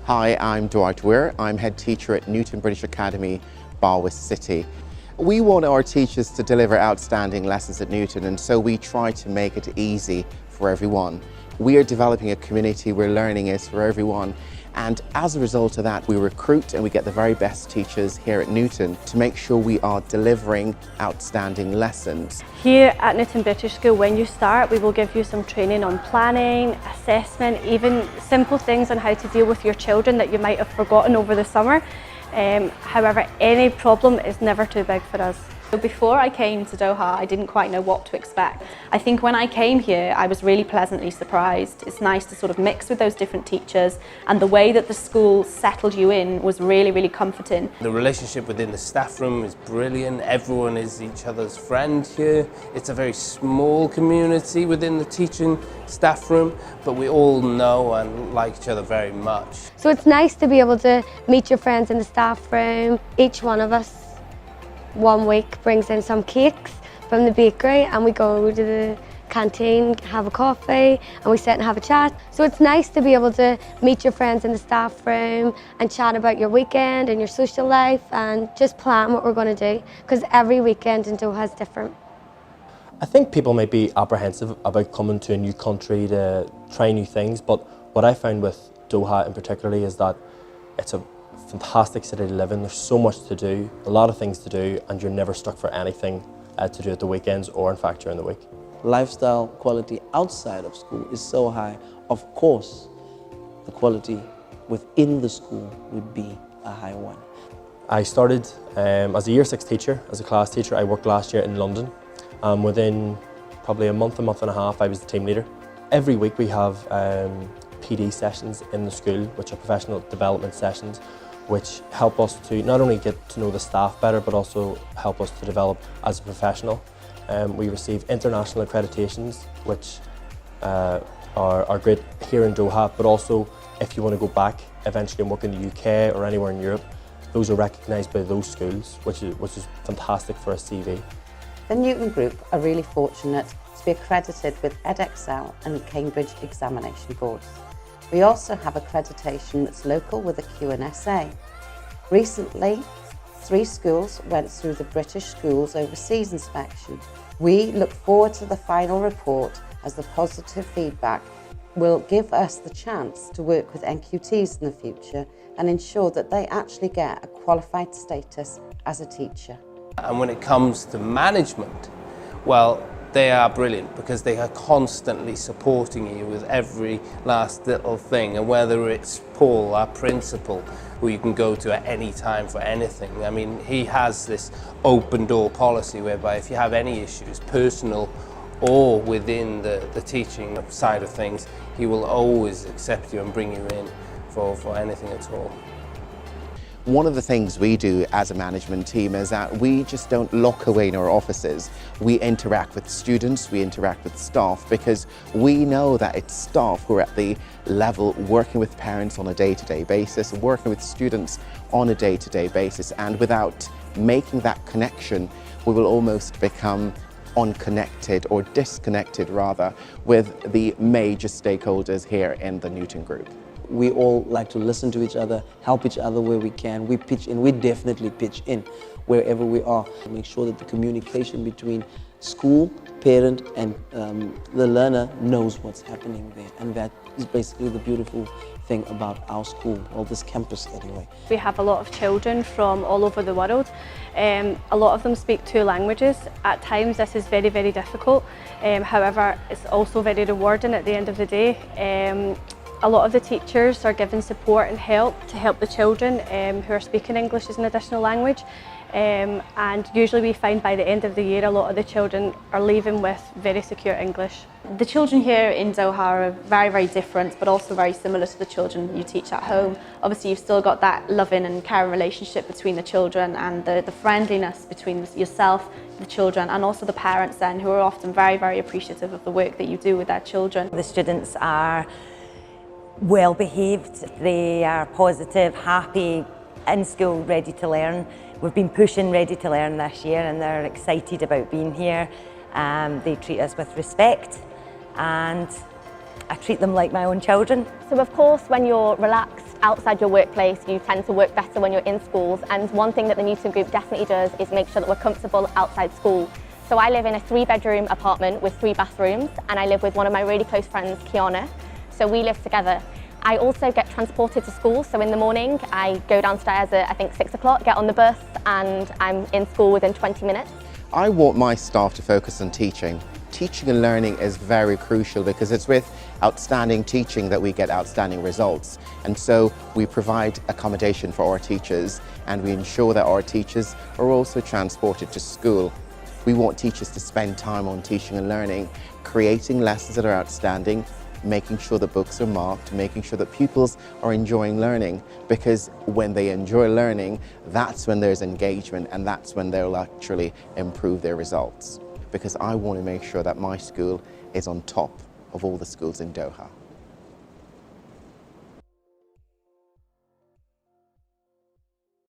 Hi, I'm Dwight Weir. I'm head teacher at Newton British Academy, Balwys City. We want our teachers to deliver outstanding lessons at Newton, and so we try to make it easy for everyone. We are developing a community where learning is for everyone, and as a result of that we recruit and we get the very best teachers here at Newton to make sure we are delivering outstanding lessons. Here at Newton British School, when you start, we will give you some training on planning, assessment, even simple things on how to deal with your children that you might have forgotten over the summer. However, any problem is never too big for us. Before I came to Doha, I didn't quite know what to expect. I think when I came here, I was really pleasantly surprised. It's nice to sort of mix with those different teachers, and the way that the school settled you in was really, really comforting. The relationship within the staff room is brilliant. Everyone is each other's friend here. It's a very small community within the teaching staff room, but we all know and like each other very much. So it's nice to be able to meet your friends in the staff room. Each one of us 1 week brings in some cakes from the bakery, and we go to the canteen, have a coffee, and we sit and have a chat. So it's nice to be able to meet your friends in the staff room and chat about your weekend and your social life and just plan what we're going to do, because every weekend in Doha is different. I think people might be apprehensive about coming to a new country to try new things, but what I found with Doha in particular is that it's a fantastic city to live in. There's so much to do, a lot of things to do, and you're never stuck for anything to do at the weekends or in fact during the week. Lifestyle quality outside of school is so high. Of course, the quality within the school would be a high one. I started as a Year 6 teacher, as a class teacher. I worked last year in London. Within probably a month and a half, I was the team leader. Every week we have PD sessions in the school, which are professional development sessions, which help us to not only get to know the staff better, but also help us to develop as a professional. We receive international accreditations, which are great here in Doha, but also if you want to go back eventually and work in the UK or anywhere in Europe, those are recognised by those schools, which is fantastic for a CV. The Newton Group are really fortunate to be accredited with Edexcel and Cambridge Examination Boards. We also have accreditation that's local with a QNSA. Recently, 3 schools went through the British Schools Overseas Inspection. We look forward to the final report, as the positive feedback will give us the chance to work with NQTs in the future and ensure that they actually get a qualified status as a teacher. And when it comes to management, well, they are brilliant because they are constantly supporting you with every last little thing, and whether it's Paul, our principal, who you can go to at any time for anything. I mean, he has this open door policy whereby if you have any issues, personal or within the teaching side of things, he will always accept you and bring you in for anything at all. One of the things we do as a management team is that we just don't lock away in our offices. We interact with students, we interact with staff, because we know that it's staff who are at the level working with parents on a day-to-day basis, working with students on a day-to-day basis, and without making that connection, we will almost become unconnected, or disconnected rather, with the major stakeholders here in the Newton Group. We all like to listen to each other, help each other where we can. We pitch in, we definitely pitch in wherever we are. Make sure that the communication between school, parent and the learner knows what's happening there. And that is basically the beautiful thing about our school, or this campus anyway. We have a lot of children from all over the world. A lot of them speak 2 languages. At times this is very, very difficult. However, it's also very rewarding at the end of the day. A lot of the teachers are given support and help to help the children who are speaking English as an additional language. And usually we find by the end of the year a lot of the children are leaving with very secure English. The children here in Doha are very, very different, but also very similar to the children you teach at home. Obviously, you've still got that loving and caring relationship between the children, and the friendliness between yourself, the children, and also the parents then, who are often very, very appreciative of the work that you do with their children. The students are well behaved, they are positive, happy, in school, ready to learn. We've been pushing Ready to Learn this year, and they're excited about being here. They treat us with respect, and I treat them like my own children. So of course, when you're relaxed outside your workplace, you tend to work better when you're in schools. And one thing that the Newton Group definitely does is make sure that we're comfortable outside school. So I live in a 3-bedroom apartment with 3 bathrooms, and I live with one of my really close friends, Kiana. So we live together. I also get transported to school, so in the morning I go downstairs at I think 6 o'clock, get on the bus, and I'm in school within 20 minutes. I want my staff to focus on teaching. Teaching and learning is very crucial because it's with outstanding teaching that we get outstanding results. And so we provide accommodation for our teachers, and we ensure that our teachers are also transported to school. We want teachers to spend time on teaching and learning, creating lessons that are outstanding, making sure that books are marked, making sure that pupils are enjoying learning, because when they enjoy learning, that's when there's engagement, and that's when they'll actually improve their results. Because I want to make sure that my school is on top of all the schools in Doha.